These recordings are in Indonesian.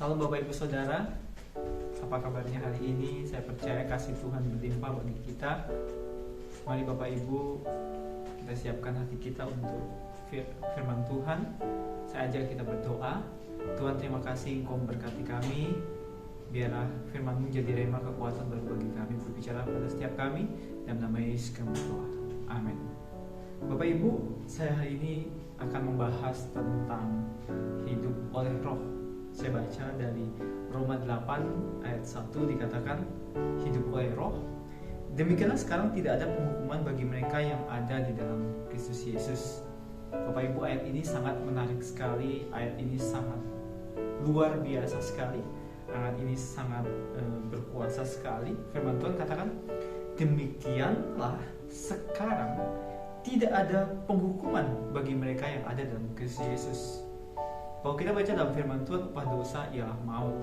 Salam Bapak Ibu Saudara, apa kabarnya hari ini? Saya percaya kasih Tuhan berlimpah bagi kita. Mari Bapak Ibu, kita siapkan hati kita untuk firman Tuhan. Saya ajak kita berdoa. Tuhan, terima kasih Engkau memberkati kami. Biarlah firman-Mu jadi rema kekuatan baru bagi kami berbicara pada setiap kami. Dalam nama Yesus kami berdoa. Amin. Bapak Ibu, saya hari ini akan membahas tentang hidup oleh roh. Saya baca dari Roma 8 ayat 1 dikatakan hidup oleh roh. Demikianlah sekarang tidak ada penghukuman bagi mereka yang ada di dalam Kristus Yesus. Bapak Ibu, ayat ini sangat menarik sekali. Ayat ini sangat luar biasa sekali. Ayat ini sangat berkuasa sekali. Firman Tuhan katakan demikianlah sekarang tidak ada penghukuman bagi mereka yang ada dalam Kristus Yesus. Kalau kita baca dalam firman Tuhan, upah dosa ialah maut.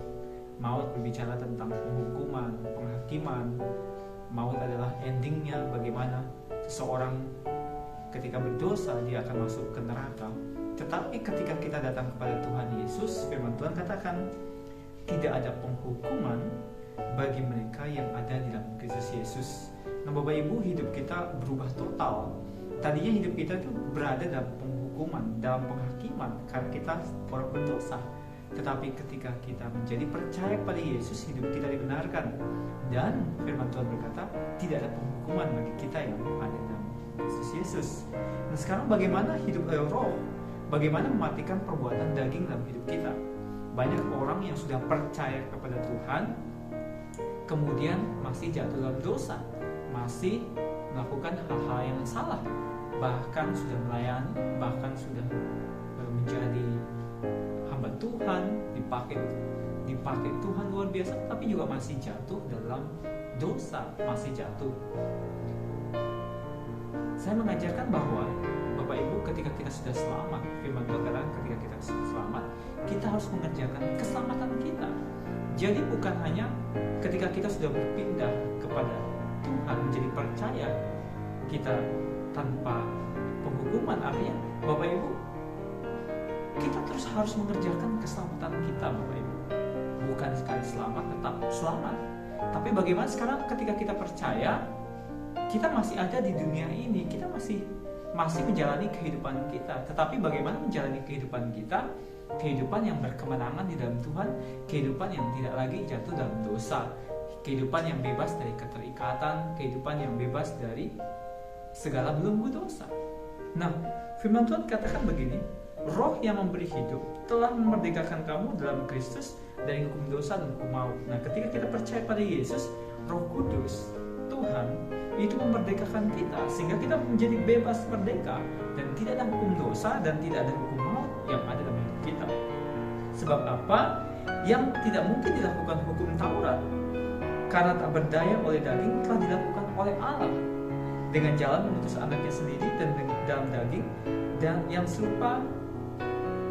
Maut berbicara tentang penghukuman, penghakiman. Maut adalah endingnya, bagaimana seseorang ketika berdosa dia akan masuk ke neraka. Tetapi ketika kita datang kepada Tuhan Yesus, firman Tuhan katakan tidak ada penghukuman bagi mereka yang ada di dalam Kristus Yesus. Nah Bapak Ibu, hidup kita berubah total. Tadinya hidup kita itu berada dalam penghukuman, dalam penghakiman karena kita orang berdosa. Tetapi ketika kita menjadi percaya pada Yesus, hidup kita dibenarkan. Dan firman Tuhan berkata, tidak ada penghukuman bagi kita yang ada dalam Kristus Yesus. Nah sekarang bagaimana hidup oleh roh? Bagaimana mematikan perbuatan daging dalam hidup kita? Banyak orang yang sudah percaya kepada Tuhan, kemudian masih jatuh dalam dosa, masih melakukan hal-hal yang salah, bahkan sudah melayani, bahkan sudah menjadi hamba Tuhan, dipakai Tuhan luar biasa, tapi juga masih jatuh dalam dosa, masih jatuh. Saya mengajarkan bahwa Bapak Ibu, ketika kita sudah selamat, firman Tuhan katakan ketika kita sudah selamat, kita harus mengerjakan keselamatan kita. Jadi bukan hanya ketika kita sudah berpindah kepada Tuhan, menjadi percaya, kita tanpa penghukuman. Artinya Bapak Ibu, kita terus harus mengerjakan keselamatan kita Bapak Ibu. Bukan sekali selamat, tetap selamat. Tapi bagaimana sekarang ketika kita percaya, kita masih ada di dunia ini, kita masih menjalani kehidupan kita. Tetapi bagaimana menjalani kehidupan kita? Kehidupan yang berkemenangan di dalam Tuhan, kehidupan yang tidak lagi jatuh dalam dosa, kehidupan yang bebas dari keterikatan, kehidupan yang bebas dari segala belenggu dosa. Nah, firman Tuhan katakan begini, roh yang memberi hidup telah memerdekakan kamu dalam Kristus dari hukum dosa dan hukum maut. Nah, ketika kita percaya pada Yesus, Roh Kudus Tuhan itu memerdekakan kita sehingga kita menjadi bebas merdeka dan tidak ada hukum dosa dan tidak ada hukum maut yang ada dalam hidup kita. Sebab apa? Yang tidak mungkin dilakukan hukum Taurat karena tak berdaya oleh daging telah dilakukan oleh Allah dengan jalan mengutus anaknya sendiri dan dalam daging, dan yang serupa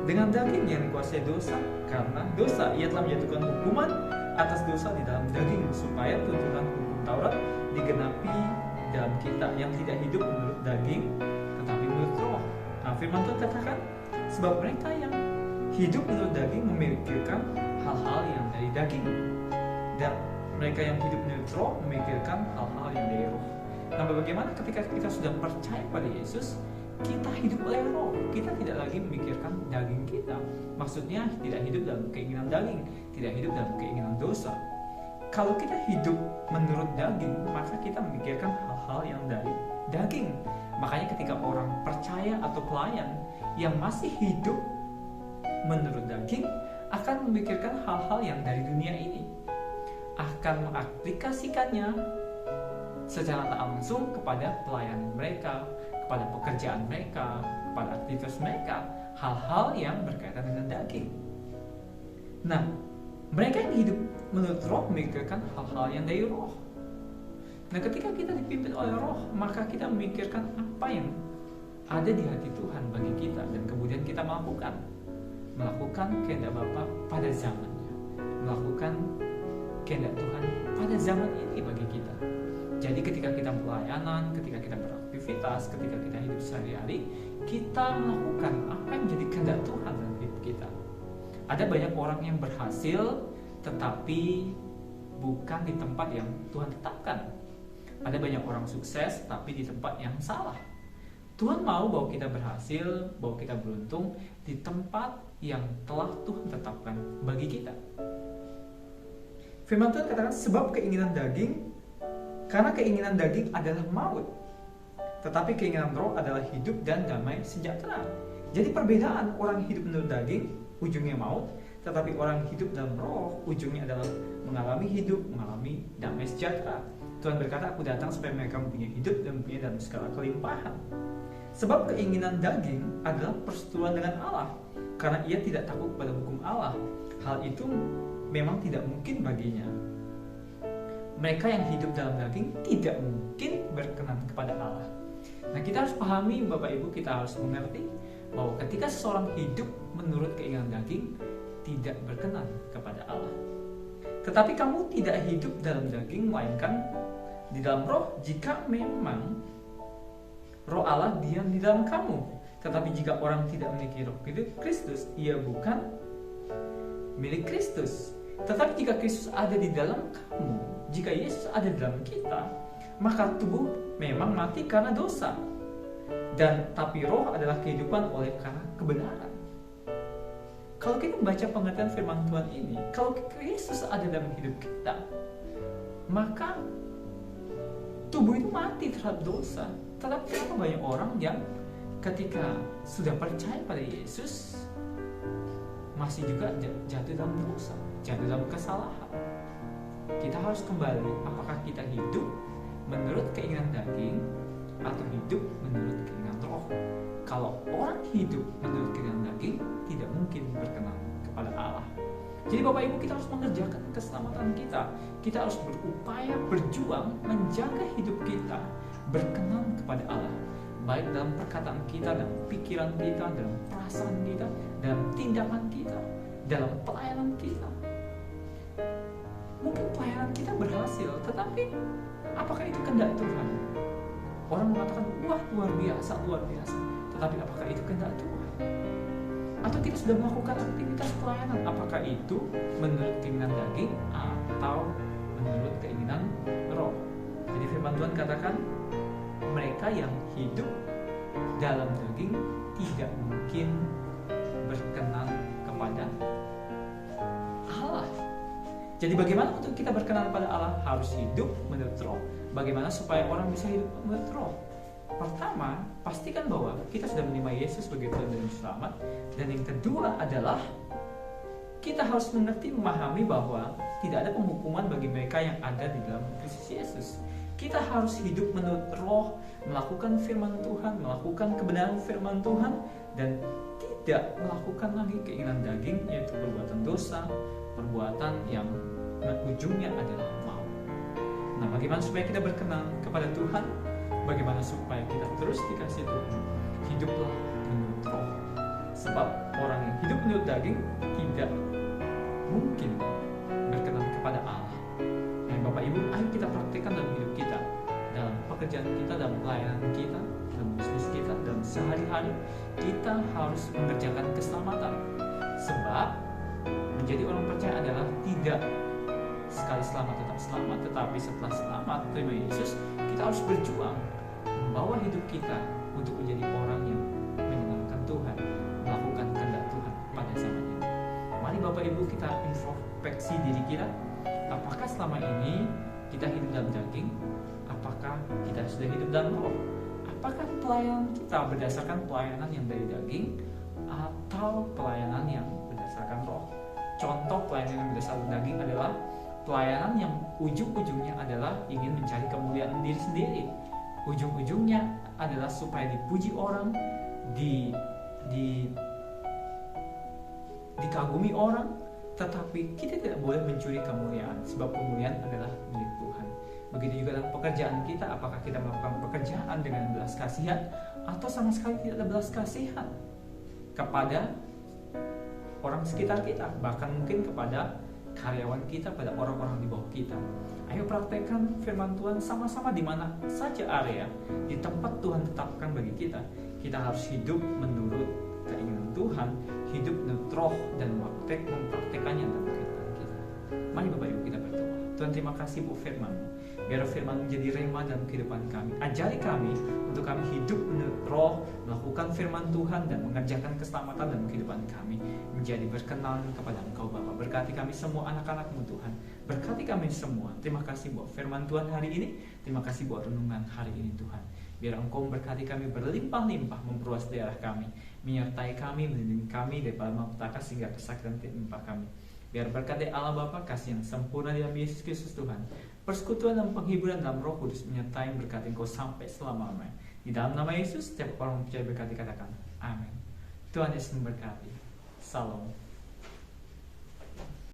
dengan daging yang dikuasai dosa. Karena dosa ia telah menjatuhkan hukuman atas dosa di dalam daging, supaya tuntunan hukum Taurat digenapi dalam kita yang tidak hidup menurut daging tetapi menurut roh. Nah, firman Tuhan katakan sebab mereka yang hidup menurut daging memikirkan hal-hal yang dari daging, dan mereka yang hidup menurut roh memikirkan hal-hal yang dari roh. Nah, bagaimana ketika kita sudah percaya pada Yesus, kita hidup oleh roh, kita tidak lagi memikirkan daging kita. Maksudnya tidak hidup dalam keinginan daging, tidak hidup dalam keinginan dosa. Kalau kita hidup menurut daging, maka kita memikirkan hal-hal yang dari daging. Makanya ketika orang percaya atau pelayan yang masih hidup menurut daging akan memikirkan hal-hal yang dari dunia ini, akan mengaplikasikannya secara tak langsung kepada pelayanan mereka, kepada pekerjaan mereka, kepada aktivitas mereka, hal-hal yang berkaitan dengan daging. Nah, mereka yang hidup menurut roh memikirkan hal-hal yang dari roh. Nah, ketika kita dipimpin oleh roh, maka kita memikirkan apa yang ada di hati Tuhan bagi kita, dan kemudian kita melakukan kehendak Bapa pada zamannya, melakukan kehendak Tuhan pada zaman ini bagi kita. Jadi ketika kita pelayanan, ketika kita beraktivitas, ketika kita hidup sehari-hari, kita melakukan apa yang menjadi kehendak Tuhan dalam hidup kita. Ada banyak orang yang berhasil tetapi bukan di tempat yang Tuhan tetapkan. Ada banyak orang sukses tapi di tempat yang salah. Tuhan mau bahwa kita berhasil, bahwa kita beruntung di tempat yang telah Tuhan tetapkan bagi kita. Firman Tuhan katakan, sebab keinginan daging, karena keinginan daging adalah maut, tetapi keinginan roh adalah hidup dan damai sejahtera. Jadi perbedaan orang hidup menurut daging, ujungnya maut, tetapi orang hidup dalam roh, ujungnya adalah mengalami hidup, mengalami damai sejahtera. Tuhan berkata, aku datang supaya mereka mempunyai hidup dan mempunyai dalam segala kelimpahan. Sebab keinginan daging adalah perseteruan dengan Allah, karena ia tidak takut pada hukum Allah. Hal itu memang tidak mungkin baginya. Mereka yang hidup dalam daging tidak mungkin berkenan kepada Allah. Nah, kita harus pahami, Bapak Ibu, kita harus mengerti bahwa ketika seseorang hidup menurut keinginan daging, tidak berkenan kepada Allah. Tetapi kamu tidak hidup dalam daging, melainkan di dalam roh, jika memang roh Allah diam di dalam kamu. Tetapi jika orang tidak memiliki roh Kristus, ia bukan milik Kristus. Tetapi jika Kristus ada di dalam kamu, jika Yesus ada di dalam kita, maka tubuh memang mati karena dosa, dan tapi roh adalah kehidupan oleh karena kebenaran. Kalau kita membaca pengertian firman Tuhan ini, kalau Yesus ada dalam hidup kita, maka tubuh itu mati terhadap dosa. Tetapi kenapa banyak orang yang ketika sudah percaya pada Yesus masih juga jatuh dalam dosa, jatuh dalam kesalahan? Kita harus kembali, apakah kita hidup menurut keinginan daging atau hidup menurut keinginan roh? Kalau orang hidup menurut keinginan daging, tidak mungkin berkenan kepada Allah. Jadi Bapak Ibu, kita harus mengerjakan keselamatan kita. Kita harus berupaya, berjuang, menjaga hidup kita berkenan kepada Allah, baik dalam perkataan kita, dalam pikiran kita, dalam perasaan kita, dalam tindakan kita, dalam pelayanan kita. Mungkin pelayanan kita berhasil, tetapi apakah itu kehendak Tuhan? Orang mengatakan, wah luar biasa, tetapi apakah itu kehendak Tuhan? Atau kita sudah melakukan aktivitas pelayanan, apakah itu menurut keinginan daging atau menurut keinginan roh? Jadi firman Tuhan katakan, mereka yang hidup dalam daging tidak mungkin berkenan kepada Allah. Jadi bagaimana untuk kita berkenan kepada Allah? Harus hidup menurut roh. Bagaimana supaya orang bisa hidup menurut roh? Pertama, pastikan bahwa kita sudah menerima Yesus sebagai Tuhan dan Selamat. Dan yang kedua adalah kita harus mengerti, memahami bahwa tidak ada penghukuman bagi mereka yang ada di dalam Kristus Yesus. Kita harus hidup menurut roh, melakukan firman Tuhan, melakukan kebenaran firman Tuhan, dan tidak melakukan lagi keinginan daging, yaitu perbuatan dosa, perbuatan yang ujungnya adalah maut. Nah, bagaimana supaya kita berkenan kepada Tuhan? Bagaimana supaya kita terus dikasih Tuhan? Hiduplah menurut roh. Sebab orang yang hidup menurut daging tidak mungkin berkenan kepada Allah. Nah, Bapak Ibu, ayo kita praktikkan dalam hidup kita, dalam pekerjaan kita, dalam pelayanan kita, dalam bisnis kita, dalam sehari-hari. Kita harus mengerjakan keselamatan. Sebab menjadi orang percaya adalah tidak sekali selamat tetap selamat, tetapi setelah selamat terima Yesus, kita harus berjuang membawa hidup kita untuk menjadi orang yang menyenangkan Tuhan, melakukan kehendak Tuhan pada zaman ini. Mari Bapak Ibu, kita introspeksi diri kita. Apakah selama ini kita hidup dalam daging? Apakah kita sudah hidup dalam roh? Apakah pelayanan kita berdasarkan pelayanan yang dari daging atau pelayanan yang berdasarkan roh? Contoh pelayanan yang berdasarkan daging adalah pelayanan yang ujung-ujungnya adalah ingin mencari kemuliaan diri sendiri. Ujung-ujungnya adalah supaya dipuji orang, dikagumi orang, tetapi kita tidak boleh mencuri kemuliaan, sebab kemuliaan adalah milik Tuhan. Begitu juga dalam pekerjaan kita, apakah kita melakukan pekerjaan dengan belas kasihan atau sama sekali tidak ada belas kasihan kepada orang sekitar kita, bahkan mungkin kepada karyawan kita, pada orang-orang di bawah kita. Ayo praktekkan firman Tuhan sama-sama di mana saja area, di tempat Tuhan tetapkan bagi kita. Kita harus hidup menurut keinginan Tuhan, hidup menurut roh, dan mempraktekannya dalam kehidupan kita. Mari Bapak Ibu kita berdoa. Tuhan, terima kasih buat firman-Mu. Biar firman menjadi rema dalam kehidupan kami. Ajari kami untuk kami hidup menurut roh, melakukan firman Tuhan, dan mengerjakan keselamatan dalam kehidupan kami, menjadi berkenan kepada Engkau Bapa. Berkati kami semua anak-anak-Mu Tuhan. Berkati kami semua. Terima kasih buat firman Tuhan hari ini. Terima kasih buat renungan hari ini Tuhan. Biar Engkau memberkati kami berlimpah-limpah, memperluas daerah kami, menyertai kami, melindungi kami daripada malapetaka sehingga kesakitan tidak menimpa kami. Biar berkat dari Allah Bapa, kasih yang sempurna dalam Yesus Kristus Tuhan, persekutuan dan penghiburan dalam Roh Kudus menyertai berkati Engkau sampai selama-lamanya. Di dalam nama Yesus, setiap orang percaya berkati katakan amin. Tuhan Yesus memberkati. Salam.